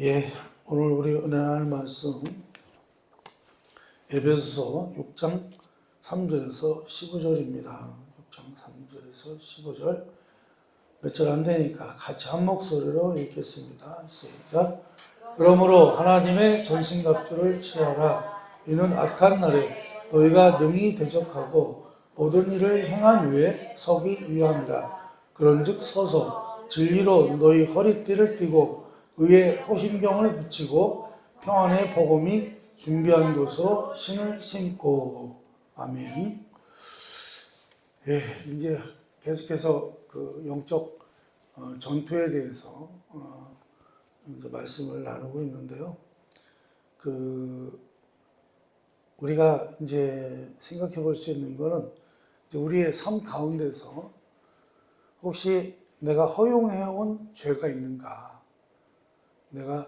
예, 오늘 우리 은혜 나눌 말씀 에베소서 6장 3절에서 15절입니다. 6장 3절에서 15절 몇 절 안 되니까 같이 한 목소리로 읽겠습니다. 시작. 그러므로 하나님의 전신갑주를 취하라. 이는 악한 날에 너희가 능히 대적하고 모든 일을 행한 후에 서기 위함이라. 그런즉 서서 진리로 너희 허리띠를 띠고 의의 호심경을 붙이고 평안의 복음이 준비한 곳으로 신을 신고. 아멘. 예, 이제 계속해서 그 영적 전투에 대해서 이제 말씀을 나누고 있는데요. 우리가 이제 생각해 볼 수 있는 거는 이제 우리의 삶 가운데서 혹시 내가 허용해온 죄가 있는가? 내가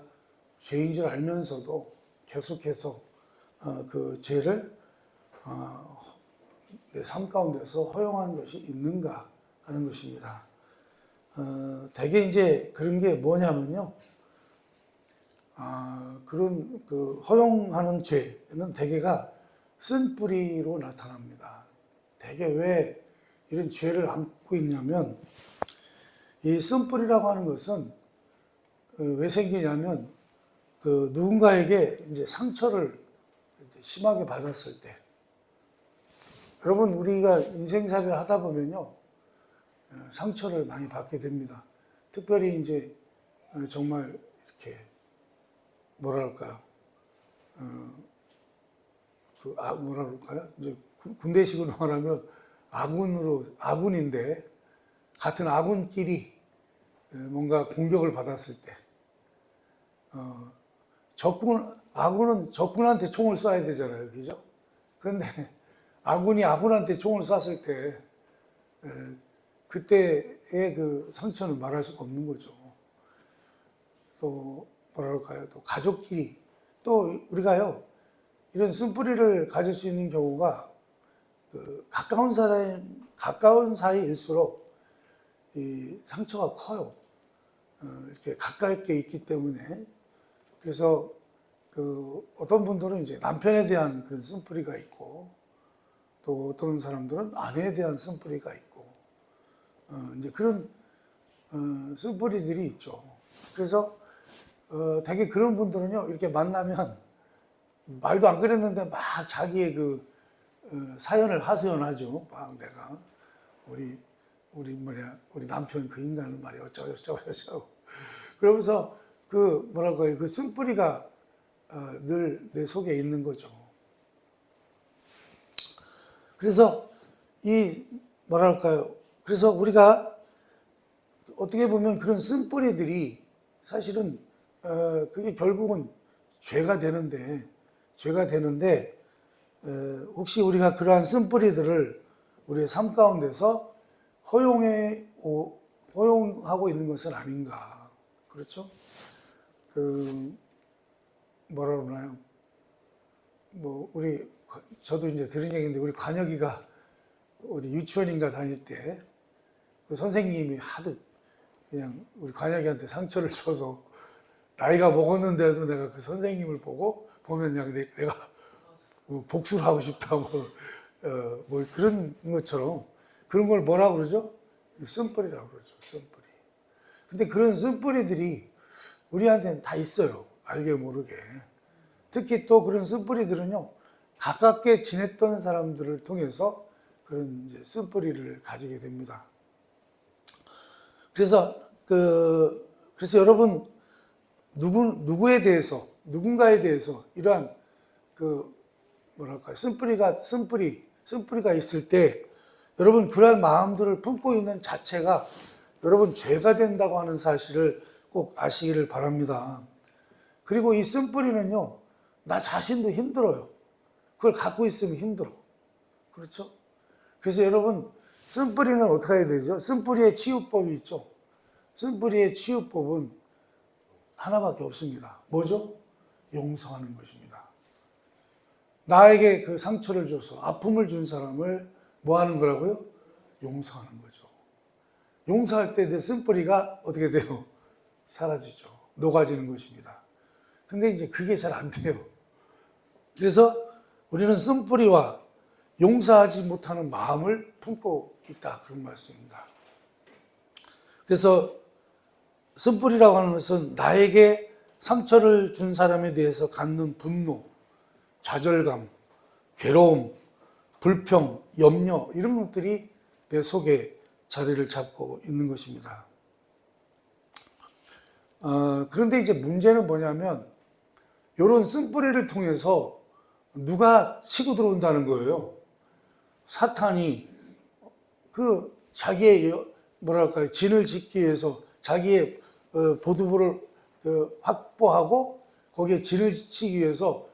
죄인 줄 알면서도 계속해서 그 죄를 내 삶 가운데서 허용하는 것이 있는가 하는 것입니다. 대개 이제 그런 게 뭐냐면요. 그런 그 허용하는 죄는 대개가 쓴뿌리로 나타납니다. 대개 왜 이런 죄를 안고 있냐면, 이 쓴뿌리라고 하는 것은 왜 생기냐면, 그 누군가에게 이제 상처를 심하게 받았을 때, 여러분 우리가 인생살이를 하다 보면요, 상처를 많이 받게 됩니다. 특별히 이제 정말 이렇게 뭐랄까요, 뭐라 그럴까요? 이제 군대식으로 말하면 아군인데 같은 아군끼리 뭔가 공격을 받았을 때, 아군은 적군한테 총을 쏴야 되잖아요, 그죠? 그런데 아군이 아군한테 총을 쐈을 때 그때의 그 상처는 말할 수가 없는 거죠. 또 뭐랄까요, 또 가족끼리, 또 우리가요 이런 쓴뿌리를 가질 수 있는 경우가 그 가까운 사이일수록 이 상처가 커요. 이렇게 가깝게 있기 때문에. 그래서 그 어떤 분들은 이제 남편에 대한 그런 쓴뿌리가 있고, 또 어떤 사람들은 아내에 대한 쓴뿌리가 있고, 이제 그런 쓴뿌리들이 있죠. 그래서 되게 그런 분들은요, 이렇게 만나면 말도 안 그랬는데 막 자기의 그 사연을 하소연하죠. 막 내가 우리 남편 그 인간은 말이야 어쩌고 그러면서 그 뭐랄까요, 그 쓴뿌리가 늘 내 속에 있는 거죠. 그래서 그래서 우리가 어떻게 보면 그런 쓴뿌리들이 사실은 그게 결국은 죄가 되는데 혹시 우리가 그러한 쓴뿌리들을 우리의 삶 가운데서 허용하고 있는 것은 아닌가. 그렇죠? 뭐라 그러나요? 저도 이제 들은 얘기인데, 우리 관혁이가 어디 유치원인가 다닐 때, 그 선생님이 하도 그냥 우리 관혁이한테 상처를 줘서, 나이가 먹었는데도 내가 그 선생님을 보면 그냥 내가 복수를 하고 싶다고, 뭐 그런 것처럼, 그런 걸 뭐라고 그러죠? 쓴뿌리라고 그러죠, 쓴뿌리. 근데 그런 쓴뿌리들이 우리한테는 다 있어요, 알게 모르게. 특히 또 그런 쓴뿌리들은요, 가깝게 지냈던 사람들을 통해서 그런 이제 쓴뿌리를 가지게 됩니다. 그래서 여러분, 누군가에 대해서 이러한 쓴뿌리가 있을 때, 여러분 그러한 마음들을 품고 있는 자체가 여러분 죄가 된다고 하는 사실을 꼭 아시기를 바랍니다. 그리고 이 쓴뿌리는요, 나 자신도 힘들어요. 그걸 갖고 있으면 힘들어. 그렇죠? 그래서 여러분, 쓴뿌리는 어떻게 해야 되죠? 쓴뿌리의 치유법이 있죠. 쓴뿌리의 치유법은 하나밖에 없습니다. 뭐죠? 용서하는 것입니다. 나에게 그 상처를 줘서 아픔을 준 사람을 뭐 하는 거라고요? 용서하는 거죠. 용서할 때 내 쓴뿌리가 어떻게 돼요? 사라지죠. 녹아지는 것입니다. 근데 이제 그게 잘 안 돼요. 그래서 우리는 쓴뿌리와 용서하지 못하는 마음을 품고 있다, 그런 말씀입니다. 그래서 쓴뿌리라고 하는 것은 나에게 상처를 준 사람에 대해서 갖는 분노, 좌절감, 괴로움, 불평, 염려, 이런 것들이 내 속에 자리를 잡고 있는 것입니다. 그런데 이제 문제는 뭐냐면 이런 쓴뿌리를 통해서 누가 치고 들어온다는 거예요. 사탄이 그 자기의 뭐랄까요, 진을 짓기 위해서 자기의 보두부를 확보하고 거기에 진을 치기 위해서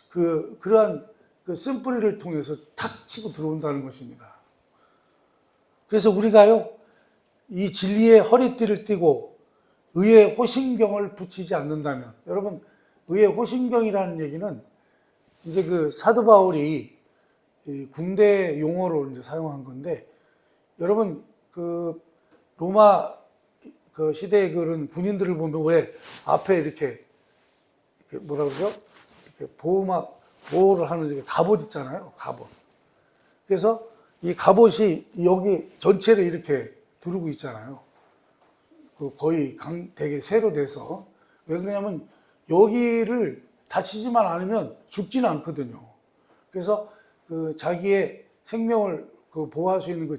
그러한 쓴뿌리를 통해서 탁 치고 들어온다는 것입니다. 그래서 우리가요, 이 진리의 허리띠를 띠고 의의 호심경을 붙이지 않는다면, 여러분, 의의 호심경이라는 얘기는 이제 그 사도 바울이 군대 용어로 이제 사용한 건데, 여러분, 그 로마 그 시대의 그런 군인들을 보면 왜 앞에 이렇게 뭐라 그러죠? 이렇게 보호를 하는 이렇게 갑옷 있잖아요. 갑옷. 그래서 이 갑옷이 여기 전체를 이렇게 두르고 있잖아요. 그 거의 되게 세로 돼서. 왜 그러냐면 여기를 다치지만 않으면 죽지는 않거든요. 그래서 그 자기의 생명을 보호할 수 있는 그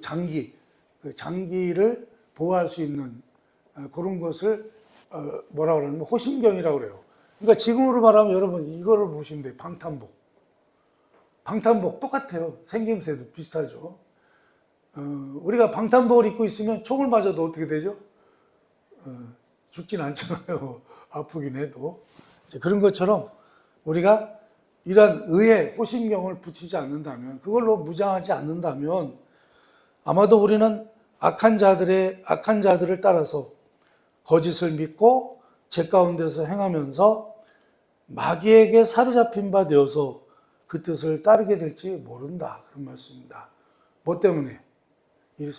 장기를 보호할 수 있는 그런 것을 뭐라 그러냐면 호심경이라고 그래요. 그러니까 지금으로 말하면 여러분 이거를 보시면 돼요. 방탄복 똑같아요. 생김새도 비슷하죠. 우리가 방탄복을 입고 있으면 총을 맞아도 어떻게 되죠? 죽진 않잖아요. 아프긴 해도. 그런 것처럼 우리가 이러한 의의 호심경을 붙이지 않는다면, 그걸로 무장하지 않는다면 아마도 우리는 악한 자들을 따라서 거짓을 믿고 죄 가운데서 행하면서 마귀에게 사로잡힌 바 되어서 그 뜻을 따르게 될지 모른다, 그런 말씀입니다. 뭐 때문에? 이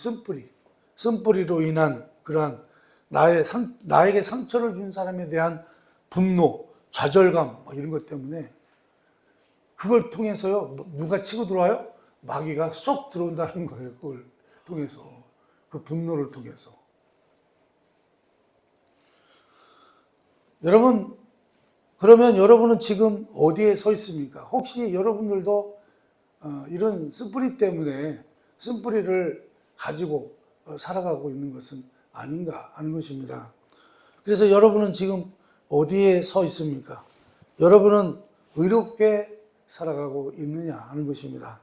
쓴뿌리로 인한 그러한 나에게 상처를 준 사람에 대한 분노, 좌절감, 이런 것 때문에 그걸 통해서요, 누가 치고 들어와요? 마귀가 쏙 들어온다는 거예요. 그걸 통해서, 그 분노를 통해서. 여러분, 그러면 여러분은 지금 어디에 서 있습니까? 혹시 여러분들도 이런 쓴뿌리 때문에 쓴뿌리를 가지고 살아가고 있는 것은 아닌가 하는 것입니다. 그래서 여러분은 지금 어디에 서 있습니까? 여러분은 의롭게 살아가고 있느냐 하는 것입니다.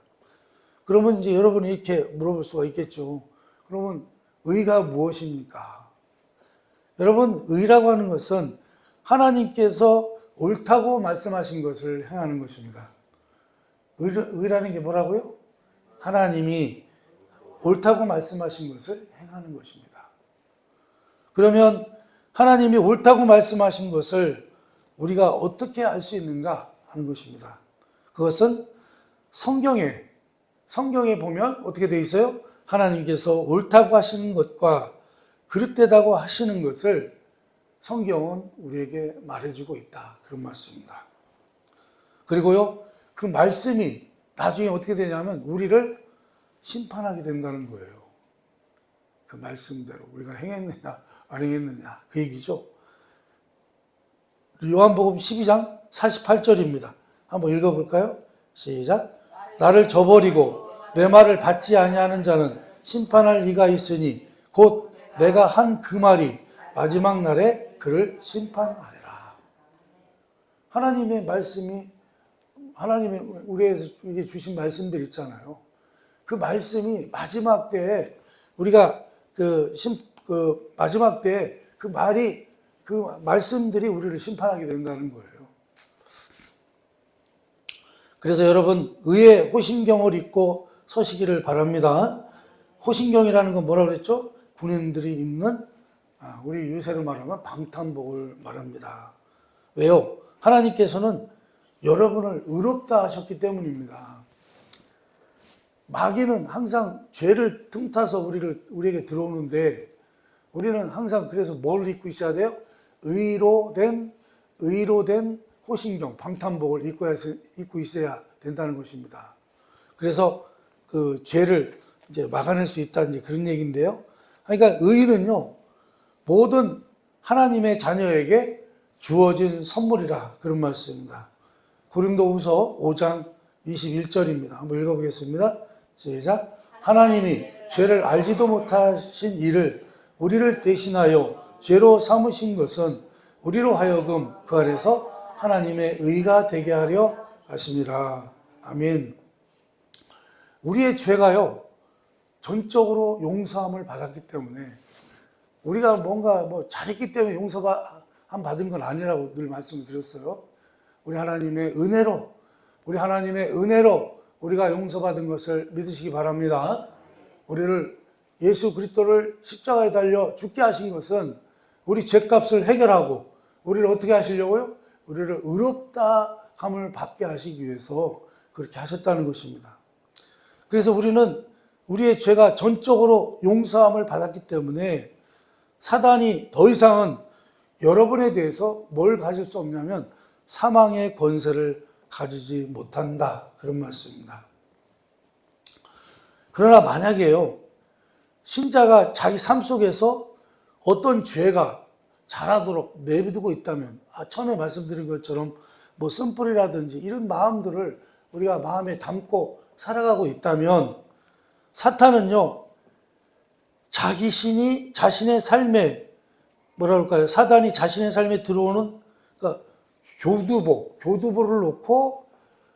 그러면 이제 여러분이 이렇게 물어볼 수가 있겠죠. 그러면 의가 무엇입니까? 여러분, 의라고 하는 것은 하나님께서 옳다고 말씀하신 것을 행하는 것입니다. 의라는 게 뭐라고요? 하나님이 옳다고 말씀하신 것을 행하는 것입니다. 그러면 하나님이 옳다고 말씀하신 것을 우리가 어떻게 알 수 있는가 하는 것입니다. 그것은 성경에 보면 어떻게 되어 있어요? 하나님께서 옳다고 하시는 것과 그릇되다고 하시는 것을 성경은 우리에게 말해주고 있다, 그런 말씀입니다. 그리고요, 그 말씀이 나중에 어떻게 되냐면 우리를 심판하게 된다는 거예요. 그 말씀대로 우리가 행했느냐 안 행했느냐, 그 얘기죠. 요한복음 12장 48절입니다. 한번 읽어볼까요? 시작. 나를 저버리고 내 말을 받지 아니하는 자는 심판할 이가 있으니 곧 내가 한 그 말이 마지막 날에 그를 심판하리라. 하나님의 말씀이, 하나님이 우리에게 주신 말씀들 있잖아요. 그 말씀이 마지막 때에 우리가 마지막 때에 그 말씀들이 우리를 심판하게 된다는 거예요. 그래서 여러분, 의의 호심경을 입고 서시기를 바랍니다. 호심경이라는 건 뭐라고 그랬죠? 군인들이 입는, 우리 요새로 말하면 방탄복을 말합니다. 왜요? 하나님께서는 여러분을 의롭다 하셨기 때문입니다. 마귀는 항상 죄를 틈타서 우리에게 들어오는데, 우리는 항상 그래서 뭘 입고 있어야 돼요? 의로 된 호신경, 방탄복을 입고 있어야 된다는 것입니다. 그래서 그 죄를 이제 막아낼 수 있다, 이제 그런 얘기인데요. 그러니까 의는요, 모든 하나님의 자녀에게 주어진 선물이라, 그런 말씀입니다. 고린도후서 5장 21절입니다. 한번 읽어보겠습니다. 시작. 하나님이 죄를 알지도 못하신 이를 우리를 대신하여 죄로 삼으신 것은 우리로 하여금 그 안에서 하나님의 의가 되게 하려 하심이라. 아멘. 우리의 죄가요, 전적으로 용서함을 받았기 때문에, 우리가 뭔가 잘했기 때문에 용서함 받은 건 아니라고 늘 말씀을 드렸어요. 우리 하나님의 은혜로 우리가 용서받은 것을 믿으시기 바랍니다. 우리를, 예수 그리스도를 십자가에 달려 죽게 하신 것은 우리 죄값을 해결하고 우리를 어떻게 하시려고요? 우리를 의롭다 함을 받게 하시기 위해서 그렇게 하셨다는 것입니다. 그래서 우리는 우리의 죄가 전적으로 용서함을 받았기 때문에 사단이 더 이상은 여러분에 대해서 뭘 가질 수 없냐면 사망의 권세를 가지지 못한다, 그런 말씀입니다. 그러나 만약에요, 신자가 자기 삶 속에서 어떤 죄가 자라도록 내비두고 있다면, 처음에 말씀드린 것처럼 쓴뿌리라든지 이런 마음들을 우리가 마음에 담고 살아가고 있다면, 사탄은요, 자신의 삶에, 사단이 자신의 삶에 들어오는, 그러니까 교두보를 놓고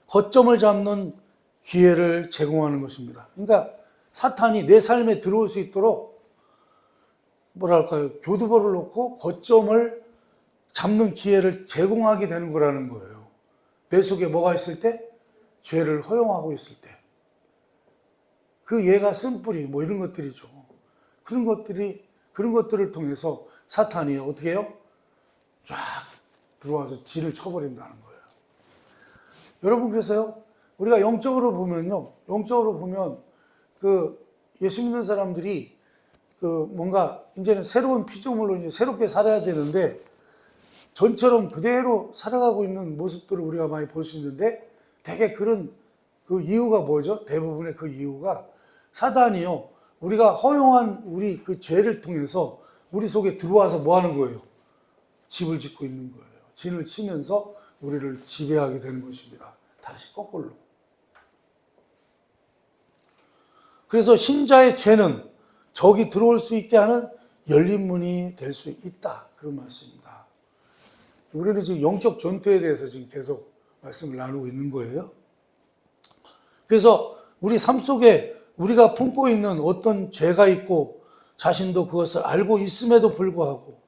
거점을 잡는 기회를 제공하는 것입니다. 그러니까 사탄이 내 삶에 들어올 수 있도록 교두보를 놓고 거점을 잡는 기회를 제공하게 되는 거라는 거예요. 내 속에 뭐가 있을 때? 죄를 허용하고 있을 때. 그 얘가 쓴뿌리, 이런 것들이죠. 그런 것들을 통해서 사탄이 어떻게 해요? 쫙 들어와서 진을 쳐버린다는 거예요. 여러분, 그래서요, 우리가 영적으로 보면, 예수 믿는 사람들이, 뭔가, 이제는 새로운 피조물로 이제 새롭게 살아야 되는데, 전처럼 그대로 살아가고 있는 모습들을 우리가 많이 볼 수 있는데, 대개 그 이유가 뭐죠? 대부분의 그 이유가 사단이요, 우리가 허용한 우리 그 죄를 통해서 우리 속에 들어와서 뭐 하는 거예요? 집을 짓고 있는 거예요. 진을 치면서 우리를 지배하게 되는 것입니다. 다시 거꾸로. 그래서 신자의 죄는 적이 들어올 수 있게 하는 열린 문이 될 수 있다, 그런 말씀입니다. 우리는 지금 영적 전투에 대해서 지금 계속 말씀을 나누고 있는 거예요. 그래서 우리 삶 속에 우리가 품고 있는 어떤 죄가 있고 자신도 그것을 알고 있음에도 불구하고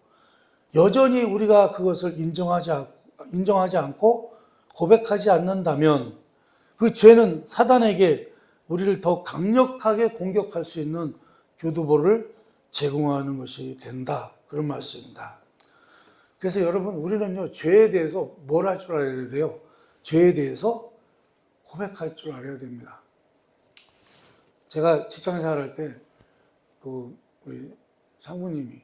여전히 우리가 그것을 인정하지 않고 고백하지 않는다면 그 죄는 사단에게 우리를 더 강력하게 공격할 수 있는 교두보를 제공하는 것이 된다, 그런 말씀입니다. 그래서 여러분, 우리는요, 죄에 대해서 뭘 할 줄 알아야 돼요? 죄에 대해서 고백할 줄 알아야 됩니다. 제가 직장 생활할 때 우리 상무님이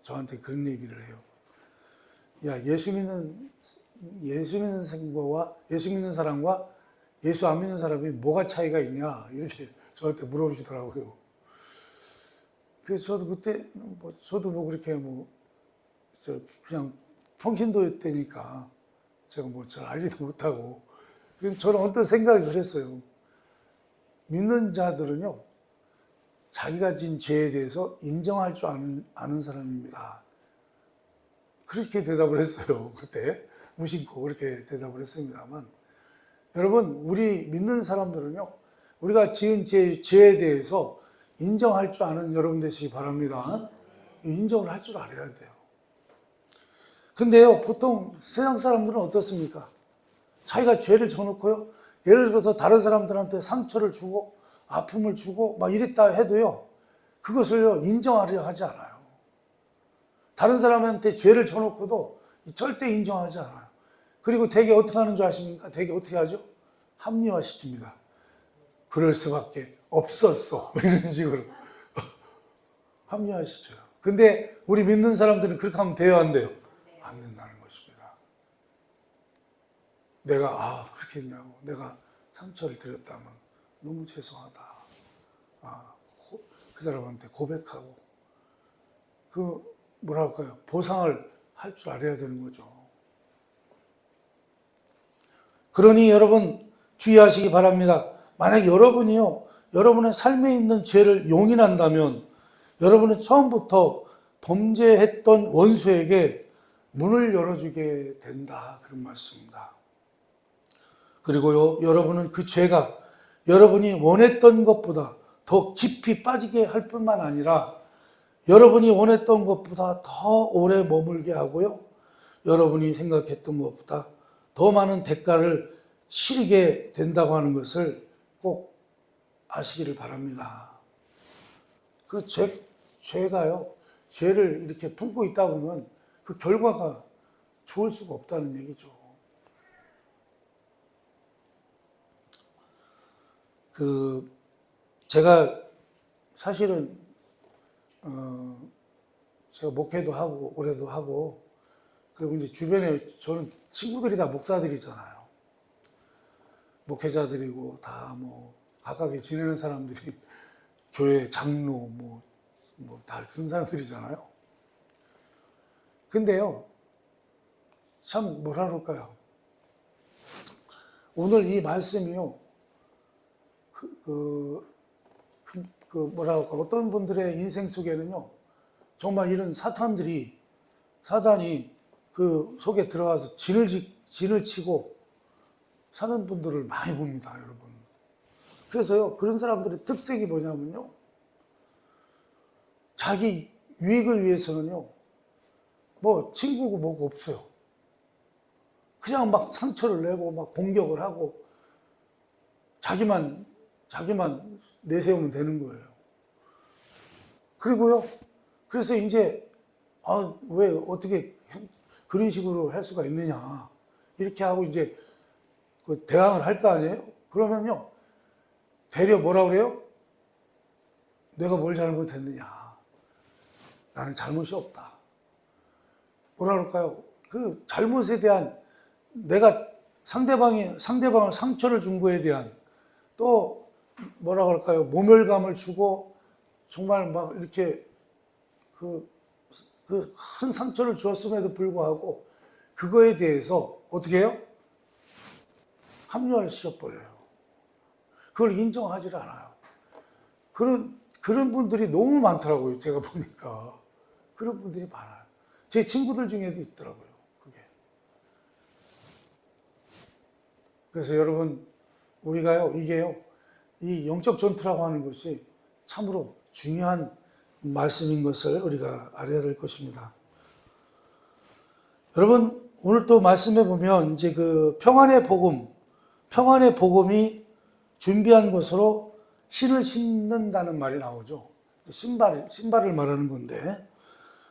저한테 그런 얘기를 해요. 야, 예수 믿는 사람과 예수 안 믿는 사람이 뭐가 차이가 있냐, 이렇게 저한테 물어보시더라고요. 그래서 저도 그때 그렇게 그냥 평신도 때니까 제가 잘 알지도 못하고, 그래서 저는 어떤 생각이 그랬어요. 믿는 자들은요, 자기가 진 죄에 대해서 인정할 줄 아는 사람입니다. 그렇게 대답을 했어요. 그때 무심코 그렇게 대답을 했습니다만, 여러분, 우리 믿는 사람들은요, 우리가 지은 죄에 대해서 인정할 줄 아는 여러분 되시기 바랍니다. 인정을 할 줄 알아야 돼요. 근데요, 보통 세상 사람들은 어떻습니까? 자기가 죄를 져놓고요, 예를 들어서 다른 사람들한테 상처를 주고 아픔을 주고 이랬다 해도요, 그것을요, 인정하려 하지 않아요. 다른 사람한테 죄를 져놓고도 절대 인정하지 않아요. 그리고 되게 어떻게 하는 줄 아십니까? 되게 어떻게 하죠? 합리화시킵니다. 그럴 수밖에 없었어, 이런 식으로 합리화시켜요. 근데 우리 믿는 사람들은 그렇게 하면 돼요, 안 돼요? 안 된다는 것입니다. 내가 그렇게 했냐고, 내가 상처를 드렸다면 너무 죄송하다. 그 사람한테 고백하고 뭐라 할까요? 보상을 할 줄 알아야 되는 거죠. 그러니 여러분 주의하시기 바랍니다. 만약 여러분이요, 여러분의 삶에 있는 죄를 용인한다면 여러분은 처음부터 범죄했던 원수에게 문을 열어주게 된다, 그런 말씀입니다. 그리고요, 여러분은 그 죄가 여러분이 원했던 것보다 더 깊이 빠지게 할 뿐만 아니라 여러분이 원했던 것보다 더 오래 머물게 하고요, 여러분이 생각했던 것보다 더 많은 대가를 치르게 된다고 하는 것을 꼭 아시기를 바랍니다. 그 죄가요, 죄를 이렇게 품고 있다 보면 그 결과가 좋을 수가 없다는 얘기죠. 제가 사실은 제가 목회도 하고 올해도 하고, 그리고 이제 주변에 저는 친구들이 다 목사들이잖아요. 목회자들이고 다 가깝게 지내는 사람들이 교회 장로 다 그런 사람들이잖아요. 근데요, 참 뭐라 그럴까요? 오늘 이 말씀이요, 뭐라 할까, 어떤 분들의 인생 속에는요, 정말 이런 사단이 그 속에 들어가서 진을 치고 사는 분들을 많이 봅니다, 여러분. 그래서요, 그런 사람들의 특색이 뭐냐면요, 자기 유익을 위해서는요, 친구고 뭐고 없어요. 그냥 막 상처를 내고 막 공격을 하고 자기만 내세우면 되는 거예요. 그리고요, 그래서 이제 왜 어떻게 그런 식으로 할 수가 있느냐, 이렇게 하고 이제 대항을 할 거 아니에요? 그러면요, 되려 뭐라 그래요? 내가 뭘 잘못했느냐, 나는 잘못이 없다. 뭐라 그럴까요? 그 잘못에 대한, 내가 상대방을 상처를 준 거에 대한, 또 뭐라 그럴까요? 모멸감을 주고 정말 막 이렇게 그 큰 상처를 주었음에도 불구하고 그거에 대해서 어떻게 해요? 합리화를 시켜버려요. 그걸 인정하지 않아요. 그런 분들이 너무 많더라고요. 제가 보니까 그런 분들이 많아요. 제 친구들 중에도 있더라고요, 그게. 그래서 여러분, 우리가요, 이게요, 이 영적 전투라고 하는 것이 참으로 중요한 말씀인 것을 우리가 알아야 될 것입니다. 여러분, 오늘 또 말씀해 보면 이제 그 평안의 복음이 준비한 것으로 신을 신는다는 말이 나오죠. 신발을 말하는 건데,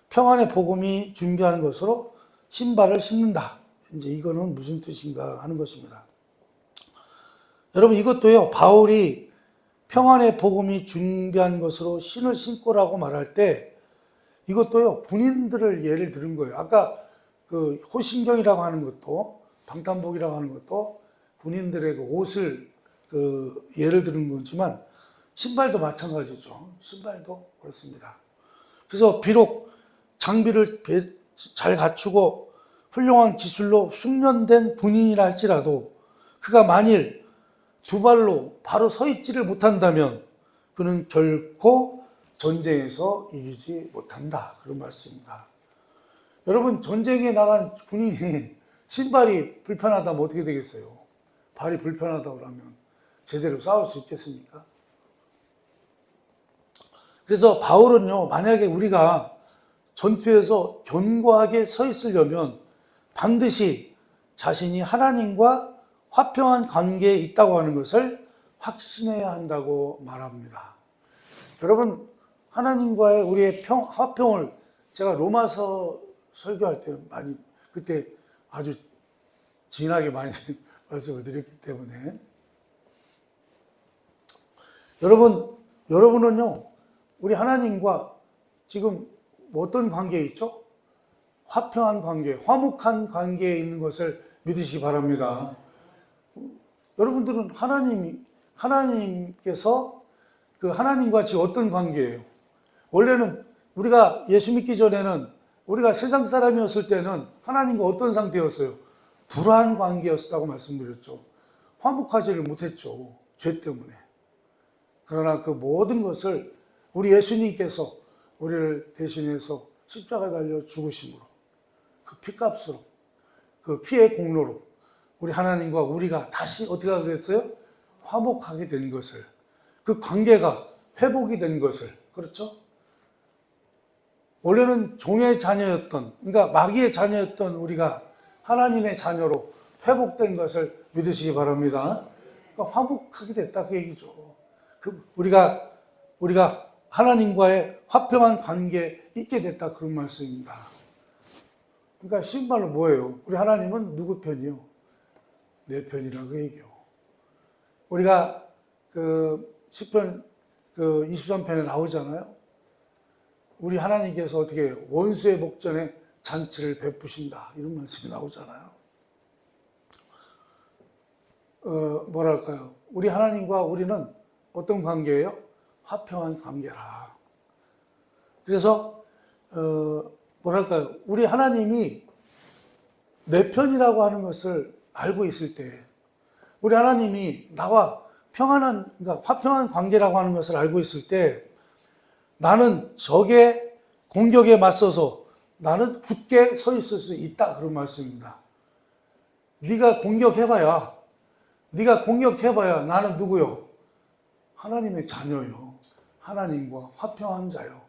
평안의 복음이 준비한 것으로 신발을 신는다. 이제 이거는 무슨 뜻인가 하는 것입니다. 여러분, 이것도요, 바울이 평안의 복음이 준비한 것으로 신을 신고라고 말할 때 이것도요, 군인들을 예를 들은 거예요. 아까 그 호신경이라고 하는 것도, 방탄복이라고 하는 것도 군인들의 그 옷을 예를 들은 거지만 신발도 마찬가지죠. 신발도 그렇습니다. 그래서 비록 장비를 잘 갖추고 훌륭한 기술로 숙련된 군인이라 할지라도 그가 만일 두 발로 바로 서 있지를 못한다면 그는 결코 전쟁에서 이기지 못한다, 그런 말씀입니다. 여러분, 전쟁에 나간 군인이 신발이 불편하다면 어떻게 되겠어요? 발이 불편하다고 하면 제대로 싸울 수 있겠습니까? 그래서 바울은요, 만약에 우리가 전투에서 견고하게 서 있으려면 반드시 자신이 하나님과 화평한 관계에 있다고 하는 것을 확신해야 한다고 말합니다. 여러분, 하나님과의 우리의 화평을 제가 로마서 설교할 때 그때 아주 진하게 많이 말씀을 드렸기 때문에, 여러분은요, 우리 하나님과 지금 어떤 관계에 있죠? 화평한 관계, 화목한 관계에 있는 것을 믿으시기 바랍니다. 여러분들은 하나님께서 그 하나님과 지금 어떤 관계예요? 원래는 우리가 예수 믿기 전에는 우리가 세상 사람이었을 때는 하나님과 어떤 상태였어요? 불화한 관계였다고 말씀드렸죠. 화목하지를 못했죠. 죄 때문에. 그러나 그 모든 것을 우리 예수님께서 우리를 대신해서 십자가에 달려 죽으심으로, 그 피값으로, 그 피의 공로로 우리 하나님과 우리가 다시 어떻게 하게 됐어요? 화목하게 된 것을, 그 관계가 회복이 된 것을, 그렇죠? 원래는 종의 자녀였던, 그러니까 마귀의 자녀였던 우리가 하나님의 자녀로 회복된 것을 믿으시기 바랍니다. 그러니까 화목하게 됐다 그 얘기죠. 우리가 하나님과의 화평한 관계에 있게 됐다 그런 말씀입니다. 그러니까 쉬운 말로 뭐예요? 우리 하나님은 누구 편이요? 내 편이라고 얘기요. 우리가 그 시편 그 23편에 나오잖아요. 우리 하나님께서 어떻게 원수의 목전에 잔치를 베푸신다 이런 말씀이 나오잖아요. 뭐랄까요? 우리 하나님과 우리는 어떤 관계예요? 화평한 관계라. 그래서 뭐랄까요? 우리 하나님이 내 편이라고 하는 것을 알고 있을 때, 우리 하나님이 나와 그러니까 화평한 관계라고 하는 것을 알고 있을 때, 나는 적의 공격에 맞서서 나는 굳게 서 있을 수 있다 그런 말씀입니다. 네가 공격해봐야 나는 누구요? 하나님의 자녀요. 하나님과 화평한 자요.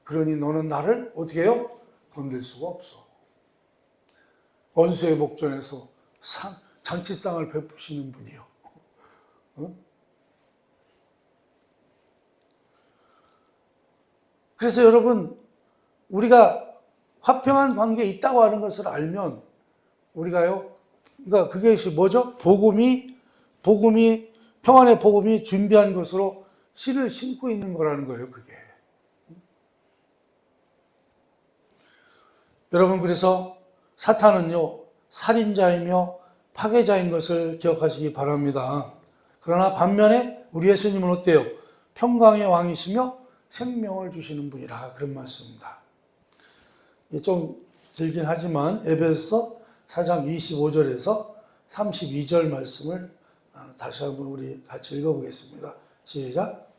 그러니 너는 나를 어떻게 해요? 건들 수가 없어. 원수의 목전에서 잔치상을 베푸시는 분이요. 응? 그래서 여러분, 우리가 화평한 관계에 있다고 하는 것을 알면 우리가요, 그러니까 그게 뭐죠? 복음이 평안의 복음이 준비한 것으로 씨를 심고 있는 거라는 거예요, 그게. 여러분, 그래서 사탄은요, 살인자이며 파괴자인 것을 기억하시기 바랍니다. 그러나 반면에 우리 예수님은 어때요? 평강의 왕이시며 생명을 주시는 분이라 그런 말씀입니다. 좀 길긴 하지만 에베소서 4장 25절에서 32절 말씀을 다시 한번 우리 같이 읽어보겠습니다. 시작.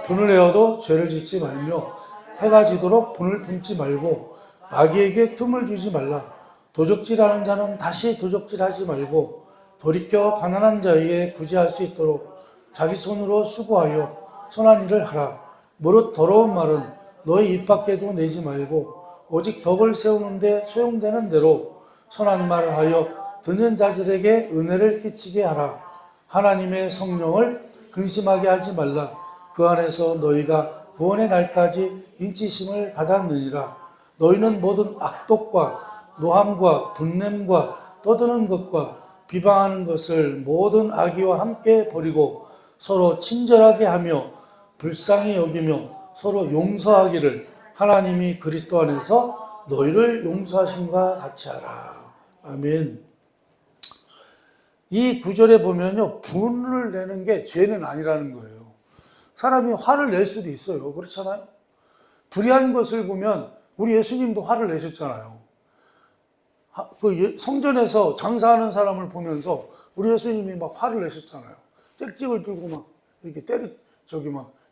분을 내어도 죄를 짓지 말며 해가 지도록 분을 품지 말고 마귀에게 틈을 주지 말라. 도적질하는 자는 다시 도적질하지 말고 돌이켜 가난한 자에게 구제할 수 있도록 자기 손으로 수고하여 선한 일을 하라. 무릇 더러운 말은 너희 입 밖에도 내지 말고 오직 덕을 세우는데 소용되는 대로 선한 말을 하여 듣는 자들에게 은혜를 끼치게 하라. 하나님의 성령을 근심하게 하지 말라. 그 안에서 너희가 구원의 날까지 인치심을 받았느니라. 너희는 모든 악독과 노함과 분냄과 떠드는 것과 비방하는 것을 모든 악의와 함께 버리고 서로 친절하게 하며 불쌍히 여기며 서로 용서하기를 하나님이 그리스도 안에서 너희를 용서하심과 같이 하라. 아멘. 이 구절에 보면요, 분을 내는 게 죄는 아니라는 거예요. 사람이 화를 낼 수도 있어요. 그렇잖아요. 불의한 것을 보면 우리 예수님도 화를 내셨잖아요. 성전에서 장사하는 사람을 보면서 우리 예수님이 막 화를 내셨잖아요. 짹짹을 들고 막 이렇게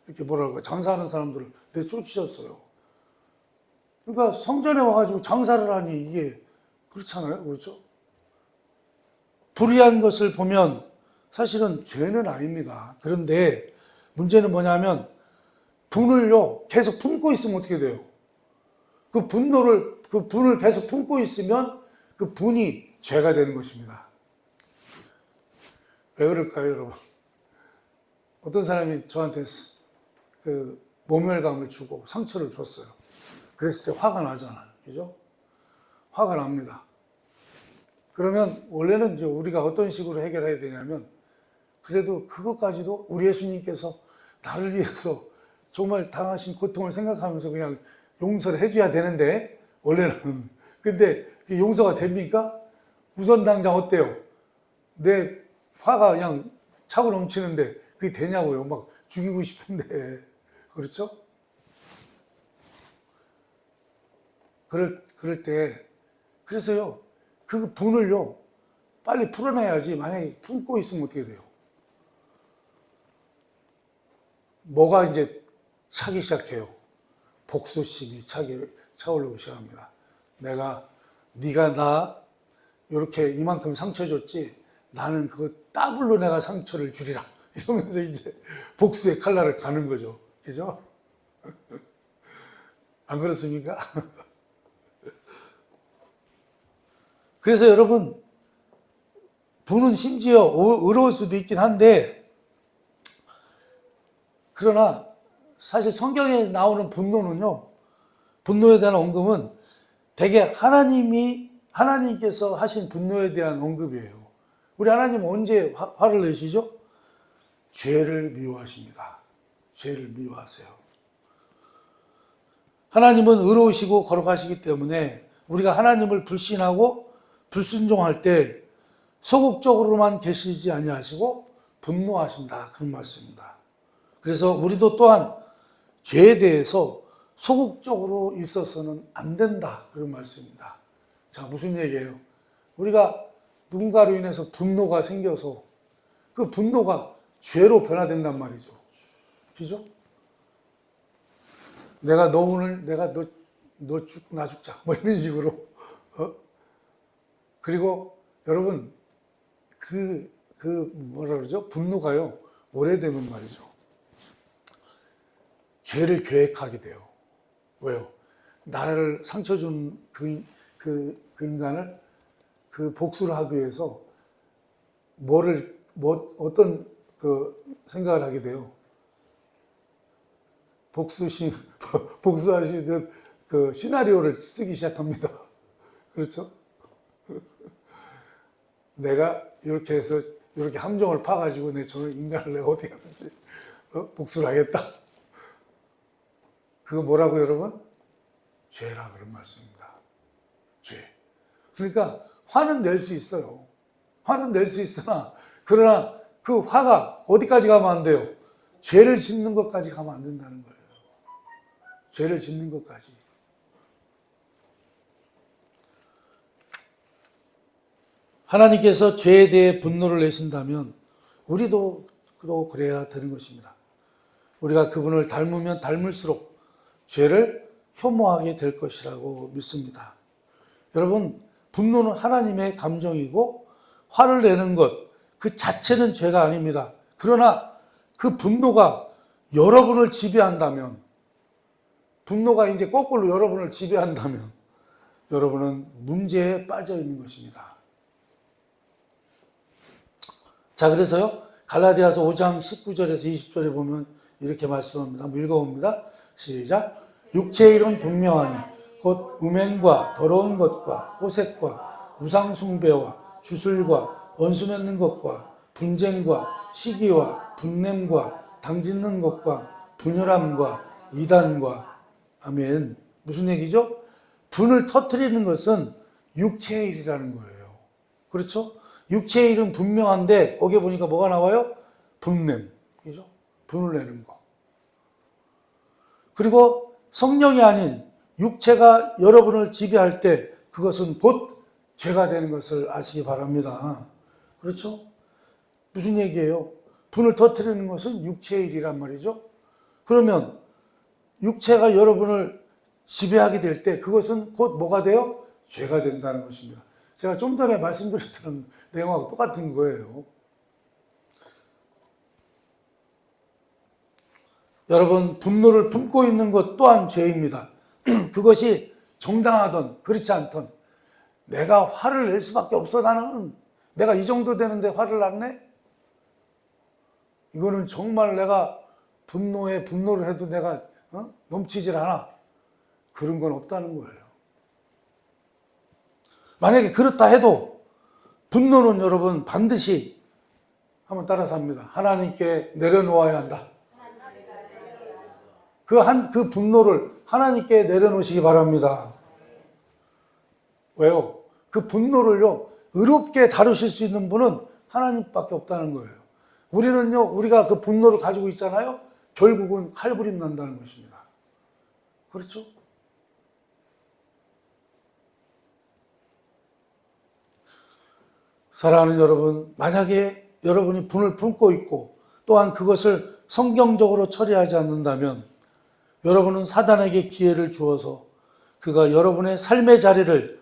이렇게 뭐랄까, 장사하는 사람들을 내쫓으셨어요. 그러니까 성전에 와가지고 장사를 하니 이게 그렇잖아요. 그렇죠? 불의한 것을 보면 사실은 죄는 아닙니다. 그런데 문제는 뭐냐면 분을요, 계속 품고 있으면 어떻게 돼요? 그 분을 계속 품고 있으면 그 분이 죄가 되는 것입니다. 왜 그럴까요, 여러분? 어떤 사람이 저한테 그 모멸감을 주고 상처를 줬어요. 그랬을 때 화가 나잖아요. 그죠? 화가 납니다. 그러면 원래는 이제 우리가 어떤 식으로 해결해야 되냐면, 그래도 그것까지도 우리 예수님께서 나를 위해서 정말 당하신 고통을 생각하면서 그냥 용서를 해줘야 되는데, 원래는. 근데 용서가 됩니까? 우선 당장 어때요? 내 화가 그냥 차고 넘치는데 그게 되냐고요. 막 죽이고 싶은데. 그렇죠? 그럴 때, 그래서요, 그 분을요, 빨리 풀어내야지. 만약에 품고 있으면 어떻게 돼요? 뭐가 이제 차기 시작해요? 복수심이 차오르기 시작합니다. 네가 나 이렇게 이만큼 상처 줬지, 나는 그거 더블로 내가 상처를 주리라. 이러면서 이제 복수의 칼날을 가는 거죠. 그죠? 안 그렇습니까? 그래서 여러분, 분은 심지어 의로울 수도 있긴 한데, 그러나 사실 성경에 나오는 분노는요, 분노에 대한 언급은 대개 하나님께서 하신 분노에 대한 언급이에요. 우리 하나님은 언제 화를 내시죠? 죄를 미워하십니다. 죄를 미워하세요. 하나님은 의로우시고 거룩하시기 때문에 우리가 하나님을 불신하고 불순종할 때 소극적으로만 계시지 아니하시고 분노하신다. 그런 말씀입니다. 그래서 우리도 또한 죄에 대해서 소극적으로 있어서는 안 된다. 그런 말씀입니다. 자, 무슨 얘기예요? 우리가 누군가로 인해서 분노가 생겨서 그 분노가 죄로 변화된단 말이죠. 그죠? 내가 나 죽자. 뭐 이런 식으로. 그리고 여러분, 뭐라 그러죠? 분노가요, 오래되면 말이죠. 죄를 계획하게 돼요. 왜요? 나를 상처 준 그 인간을 그 복수를 하기 위해서 어떤 생각을 하게 돼요. 복수하시는 그 시나리오를 쓰기 시작합니다. 그렇죠? 내가 이렇게 해서 이렇게 함정을 파가지고 저는 인간을 내가 어떻게 하든지 복수를 하겠다. 그거 뭐라고 여러분? 죄라 그런 말씀입니다. 죄. 그러니까 화는 낼 수 있어요. 화는 낼 수 있으나 그러나 그 화가 어디까지 가면 안 돼요? 죄를 짓는 것까지 가면 안 된다는 거예요. 죄를 짓는 것까지. 하나님께서 죄에 대해 분노를 내신다면 우리도 그래야 되는 것입니다. 우리가 그분을 닮으면 닮을수록 죄를 혐오하게 될 것이라고 믿습니다. 여러분, 분노는 하나님의 감정이고 화를 내는 것 그 자체는 죄가 아닙니다. 그러나 그 분노가 여러분을 지배한다면, 분노가 이제 거꾸로 여러분을 지배한다면 여러분은 문제에 빠져 있는 것입니다. 자, 그래서요, 갈라디아서 5장 19절에서 20절에 보면 이렇게 말씀합니다. 한번 읽어봅니다. 시작. 육체의 일은 분명하니 곧 음행과 더러운 것과 호색과 우상숭배와 주술과 원수 맺는 것과 분쟁과 시기와 분냄과 당짓는 것과 분열함과 이단과. 아멘. 무슨 얘기죠? 분을 터뜨리는 것은 육체의 일이라는 거예요. 그렇죠? 육체의 일은 분명한데 거기에 보니까 뭐가 나와요? 분냄. 그죠? 분을 내는 거. 그리고 성령이 아닌 육체가 여러분을 지배할 때 그것은 곧 죄가 되는 것을 아시기 바랍니다. 그렇죠? 무슨 얘기예요? 분을 터뜨리는 것은 육체의 일이란 말이죠. 그러면 육체가 여러분을 지배하게 될 때 그것은 곧 뭐가 돼요? 죄가 된다는 것입니다. 제가 좀 전에 말씀드렸던 내용하고 똑같은 거예요. 여러분, 분노를 품고 있는 것 또한 죄입니다. 그것이 정당하든 그렇지 않든 내가 화를 낼 수밖에 없어. 내가 이 정도 되는데 화를 났네? 이거는 정말 내가 분노를 해도 내가 넘치질 않아. 그런 건 없다는 거예요. 만약에 그렇다 해도 분노는 여러분 반드시 한번 따라서 합니다. 하나님께 내려놓아야 한다. 그 분노를 하나님께 내려놓으시기 바랍니다. 왜요? 그 분노를요, 의롭게 다루실 수 있는 분은 하나님밖에 없다는 거예요. 우리는요, 우리가 그 분노를 가지고 있잖아요. 결국은 칼부림 난다는 것입니다. 그렇죠? 사랑하는 여러분, 만약에 여러분이 분을 품고 있고 또한 그것을 성경적으로 처리하지 않는다면 여러분은 사단에게 기회를 주어서 그가 여러분의 삶의 자리를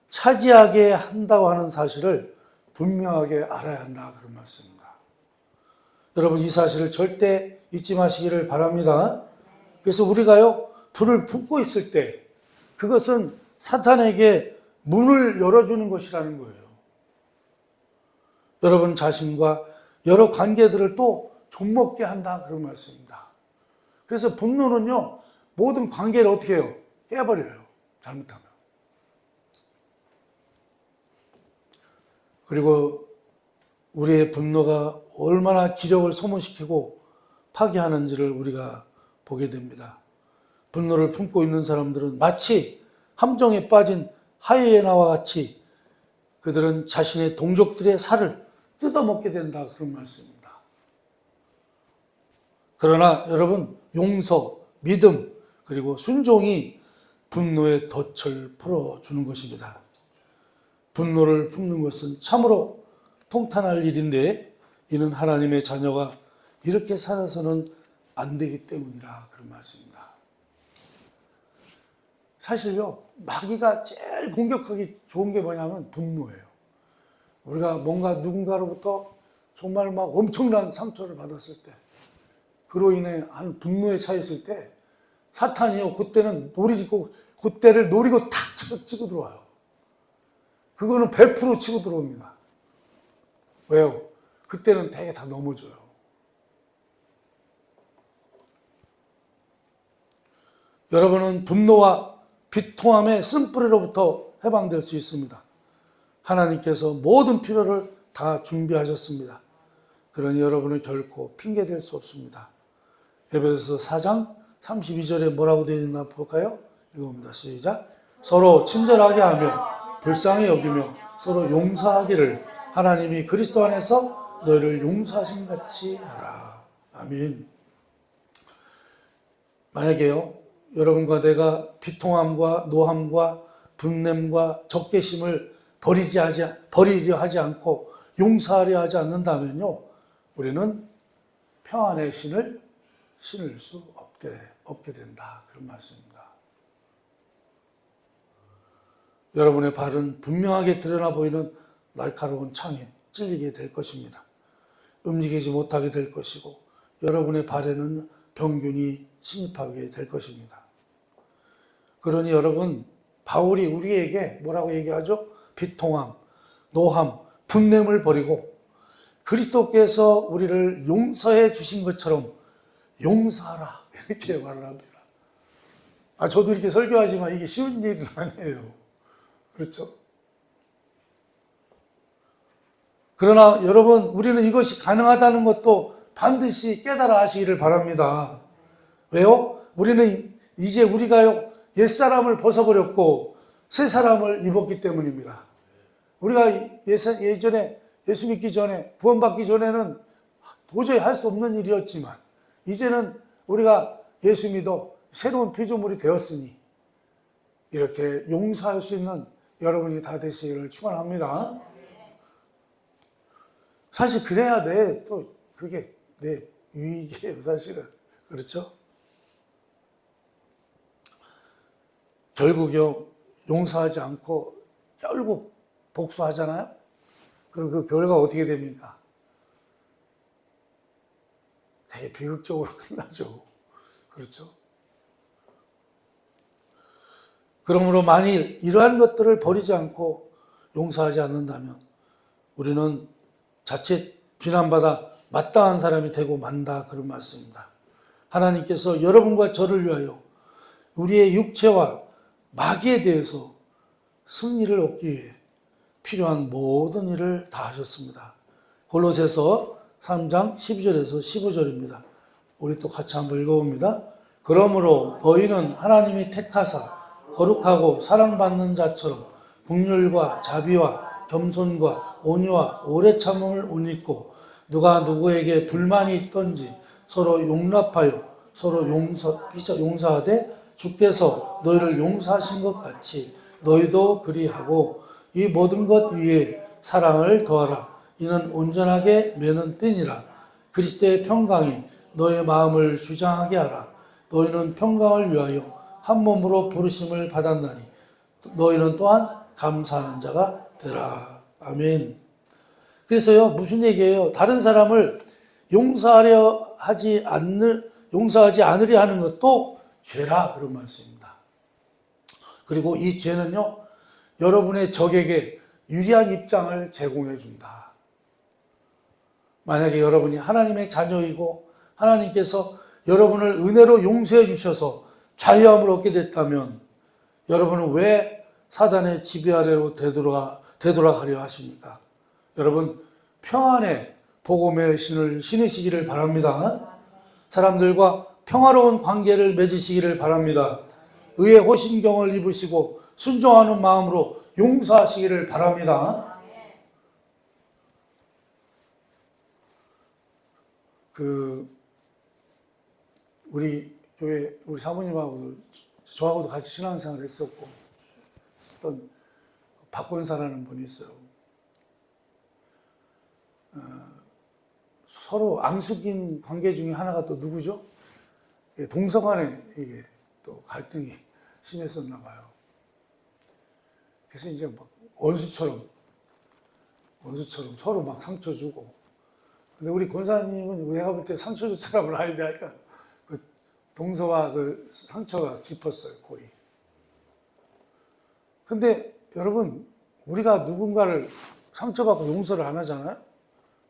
차지하게 한다고 하는 사실을 분명하게 알아야 한다, 그런 말씀입니다. 여러분, 이 사실을 절대 잊지 마시기를 바랍니다. 그래서 우리가요, 불을 품고 있을 때 그것은 사탄에게 문을 열어주는 것이라는 거예요. 여러분 자신과 여러 관계들을 또 좀먹게 한다, 그런 말씀입니다. 그래서 분노는요, 모든 관계를 어떻게 해요? 깨버려요, 잘못하면. 그리고 우리의 분노가 얼마나 기력을 소모시키고 파괴하는지를 우리가 보게 됩니다. 분노를 품고 있는 사람들은 마치 함정에 빠진 하이에나와 같이 그들은 자신의 동족들의 살을 뜯어먹게 된다, 그런 말씀입니다. 그러나 여러분, 용서, 믿음, 그리고 순종이 분노의 덫을 풀어주는 것입니다. 분노를 품는 것은 참으로 통탄할 일인데 이는 하나님의 자녀가 이렇게 살아서는 안 되기 때문이라, 그런 말씀입니다. 사실요, 마귀가 제일 공격하기 좋은 게 뭐냐면 분노예요. 우리가 뭔가 누군가로부터 정말 막 엄청난 상처를 받았을 때, 그로 인해 한 분노에 차있을 때 사탄이요, 그때는 그때를 노리고 탁 치고 들어와요. 그거는 100% 치고 들어옵니다. 왜요? 그때는 되게 다 넘어져요. 여러분은 분노와 비통함의 쓴뿌리로부터 해방될 수 있습니다. 하나님께서 모든 필요를 다 준비하셨습니다. 그러니 여러분은 결코 핑계댈 수 없습니다. 에베소서 4장 32절에 뭐라고 되어 있나 볼까요? 읽어봅니다. 시작. 서로 친절하게 하며 불쌍히 여기며 서로 용서하기를 하나님이 그리스도 안에서 너희를 용서하신 같이 하라. 아멘. 만약에요, 여러분과 내가 비통함과 노함과 분냄과 적개심을 버리려 하지 않고 용서하려 하지 않는다면요, 우리는 평안의 신을 신을 수 없게 된다, 그런 말씀입니다. 여러분의 발은 분명하게 드러나 보이는 날카로운 창에 찔리게 될 것입니다. 움직이지 못하게 될 것이고 여러분의 발에는 병균이 침입하게 될 것입니다. 그러니 여러분, 바울이 우리에게 뭐라고 얘기하죠? 비통함, 노함, 분냄을 버리고 그리스도께서 우리를 용서해 주신 것처럼 용서하라, 이렇게 말을 합니다. 저도 이렇게 설교하지만 이게 쉬운 일은 아니에요. 그렇죠? 그러나 여러분, 우리는 이것이 가능하다는 것도 반드시 깨달아 하시기를 바랍니다. 왜요? 우리는 이제 우리가요, 옛사람을 벗어버렸고 새 사람을 입었기 때문입니다. 우리가 예전에 예수 믿기 전에, 구원받기 전에는 도저히 할 수 없는 일이었지만 이제는 우리가 예수 믿어 새로운 피조물이 되었으니 이렇게 용서할 수 있는 여러분이 다 되시기를 축원합니다. 사실 그래야 또 그게 내 유익이에요, 사실은. 그렇죠? 결국요, 용서하지 않고 결국 복수하잖아요? 그럼 그 결과 어떻게 됩니까? 되게 비극적으로 끝나죠. 그렇죠? 그러므로 만일 이러한 것들을 버리지 않고 용서하지 않는다면 우리는 자칫 비난받아 마땅한 사람이 되고 만다, 그런 말씀입니다. 하나님께서 여러분과 저를 위하여 우리의 육체와 마귀에 대해서 승리를 얻기 위해 필요한 모든 일을 다 하셨습니다. 골로새서 3장 12절에서 15절입니다. 우리 또 같이 한번 읽어봅니다. 그러므로 너희는 하나님이 택하사 거룩하고 사랑받는 자처럼 긍휼과 자비와 겸손과 온유와 오래 참음을 옷 입고 누가 누구에게 불만이 있던지 서로 용납하여 서로 용서하되 주께서 너희를 용서하신 것 같이 너희도 그리하고 이 모든 것 위에 사랑을 더하라. 이는 온전하게 매는 끈이라. 그리스도의 평강이 너의 마음을 주장하게 하라. 너희는 평강을 위하여 한 몸으로 부르심을 받았나니 너희는 또한 감사하는 자가 되라. 아멘. 그래서요, 무슨 얘기예요? 다른 사람을 용서하지 않으려 하는 것도 죄라, 그런 말씀입니다. 그리고 이 죄는요, 여러분의 적에게 유리한 입장을 제공해 준다. 만약에 여러분이 하나님의 자녀이고 하나님께서 여러분을 은혜로 용서해 주셔서 자유함을 얻게 됐다면 여러분은 왜 사단의 지배 아래로 되돌아가려 하십니까? 여러분, 평안의 복음의 신을 신으시기를 바랍니다. 사람들과 평화로운 관계를 맺으시기를 바랍니다. 의의 호심경을 입으시고 순종하는 마음으로 용서하시기를 바랍니다. 우리 교회 우리 사모님하고 저하고도 같이 신앙생활을 했었고 어떤 박권사라는 분이 있어요. 서로 앙숙인 관계 중에 하나가 또 누구죠? 동서간에 이게 또 갈등이 심했었나 봐요. 그래서 이제 막 원수처럼 서로 막 상처 주고. 근데 우리 권사님은 내가 볼 때 상처 줄 사람을 아니니까 그 동서와 그 상처가 깊었어요, 골이. 근데 여러분, 우리가 누군가를 상처받고 용서를 안 하잖아요?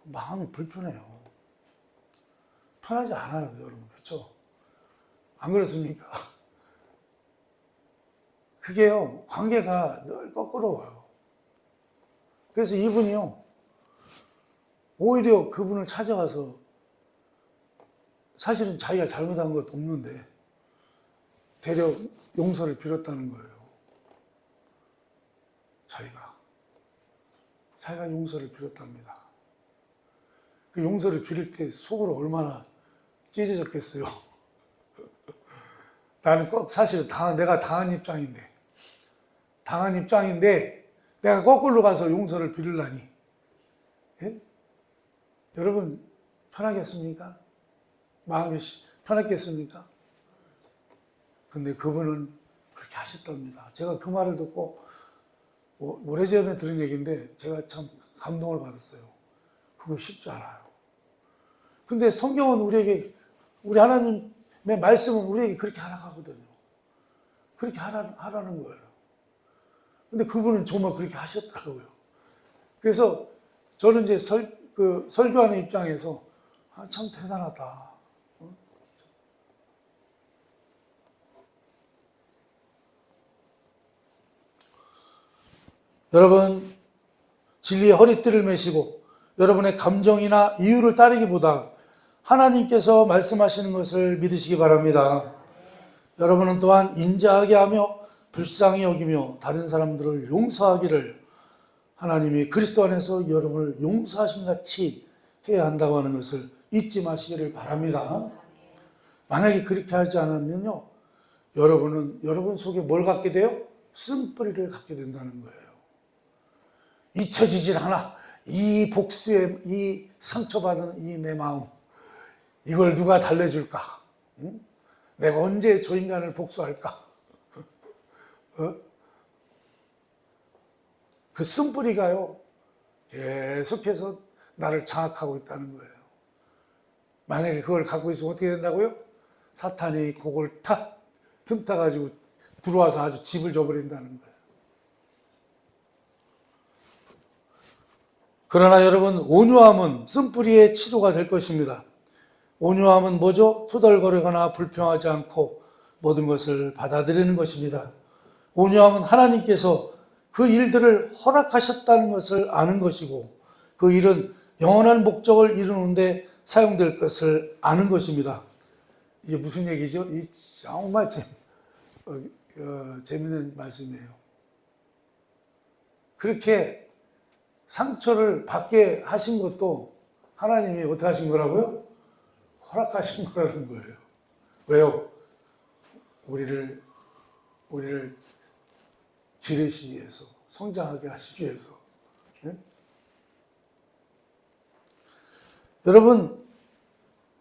마음이 불편해요. 편하지 않아요, 여러분. 그렇죠? 안 그렇습니까? 그게요, 관계가 늘 거꾸로 와요. 그래서 이분이요, 오히려 그분을 찾아가서 사실은 자기가 잘못한 것도 없는데 되려 용서를 빌었다는 거예요. 자기가 용서를 빌었답니다. 그 용서를 빌을 때 속으로 얼마나 찢어졌겠어요. 나는 꼭 사실은 내가 당한 입장인데 내가 거꾸로 가서 용서를 빌으려니. 예? 여러분 편하겠습니까? 마음이 편했겠습니까? 근데 그분은 그렇게 하셨답니다. 제가 그 말을 듣고 오래전에 들은 얘기인데 제가 참 감동을 받았어요. 그거 쉽지 않아요. 근데 성경은 우리 하나님의 말씀은 우리에게 그렇게 하라고 하거든요. 그렇게 하라는 거예요. 근데 그분은 정말 그렇게 하셨더라고요. 그래서 저는 이제 설교하는 입장에서 참 대단하다. 여러분, 진리의 허리띠를 매시고 여러분의 감정이나 이유를 따르기보다 하나님께서 말씀하시는 것을 믿으시기 바랍니다. 여러분은 또한 인자하게 하며 불쌍히 여기며 다른 사람들을 용서하기를 하나님이 그리스도 안에서 여러분을 용서하신 같이 해야 한다고 하는 것을 잊지 마시기를 바랍니다. 만약에 그렇게 하지 않으면요, 여러분은 여러분 속에 뭘 갖게 돼요? 쓴뿌리를 갖게 된다는 거예요. 잊혀지질 않아. 이 복수에, 이 상처받은 이 내 마음, 이걸 누가 달래줄까? 응? 내가 언제 저 인간을 복수할까? 그 쓴뿌리가요, 계속해서 나를 장악하고 있다는 거예요. 만약에 그걸 갖고 있으면 어떻게 된다고요? 사탄이 그걸 탁 틈타가지고 들어와서 아주 집을 줘버린다는 거예요. 그러나 여러분, 온유함은 쓴뿌리의 치료가 될 것입니다. 온유함은 뭐죠? 투덜거리거나 불평하지 않고 모든 것을 받아들이는 것입니다. 온유함은 하나님께서 그 일들을 허락하셨다는 것을 아는 것이고 그 일은 영원한 목적을 이루는데 사용될 것을 아는 것입니다. 이게 무슨 얘기죠? 이 정말 재밌는 말씀이에요. 그렇게 상처를 받게 하신 것도 하나님이 어떻게 하신 거라고요? 허락하신 거라는 거예요. 왜요? 우리를 기르시기 위해서, 성장하게 하시기 위해서. 네? 여러분,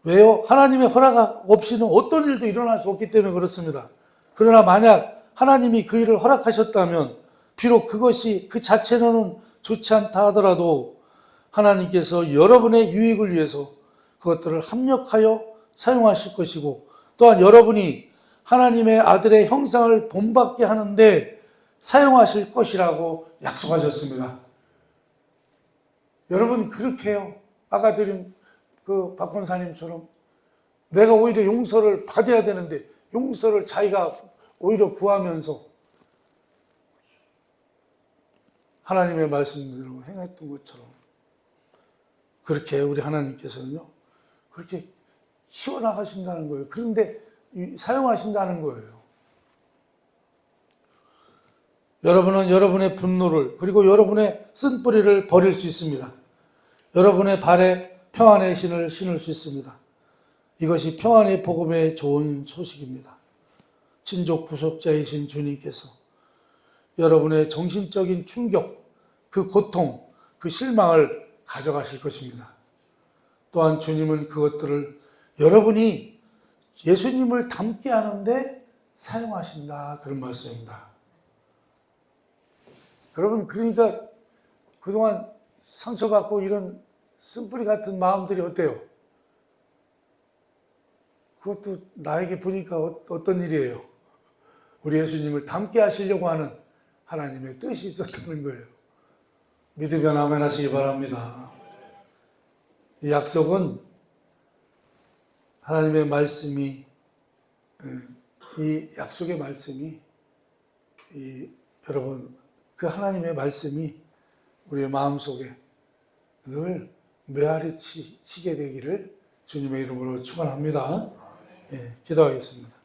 왜요? 하나님의 허락 없이는 어떤 일도 일어날 수 없기 때문에 그렇습니다. 그러나 만약 하나님이 그 일을 허락하셨다면, 비록 그것이 그 자체로는 좋지 않다 하더라도 하나님께서 여러분의 유익을 위해서 그것들을 합력하여 사용하실 것이고, 또한 여러분이 하나님의 아들의 형상을 본받게 하는데 사용하실 것이라고 약속하셨습니다. 여러분, 그렇게 해요. 아까 드린 그 박 권사님처럼 내가 오히려 용서를 받아야 되는데 용서를 자기가 오히려 구하면서 하나님의 말씀대로 행했던 것처럼 그렇게 우리 하나님께서는요, 그렇게 키워나가신다는 거예요. 그런데 사용하신다는 거예요. 여러분은 여러분의 분노를, 그리고 여러분의 쓴뿌리를 버릴 수 있습니다. 여러분의 발에 평안의 신을 신을 수 있습니다. 이것이 평안의 복음의 좋은 소식입니다. 친족 구속자이신 주님께서 여러분의 정신적인 충격, 그 고통, 그 실망을 가져가실 것입니다. 또한 주님은 그것들을 여러분이 예수님을 닮게 하는데 사용하신다, 그런 말씀입니다. 여러분, 그러니까 그동안 상처받고 이런 쓴뿌리 같은 마음들이 어때요? 그것도 나에게 보니까 어떤 일이에요? 우리 예수님을 닮게 하시려고 하는 하나님의 뜻이 있었다는 거예요. 믿으면 아멘 하시기 바랍니다. 이 약속은 하나님의 말씀이, 이 약속의 말씀이, 여러분, 그 하나님의 말씀이 우리의 마음속에 늘 메아리 치게 되기를 주님의 이름으로 축원합니다. 예, 기도하겠습니다.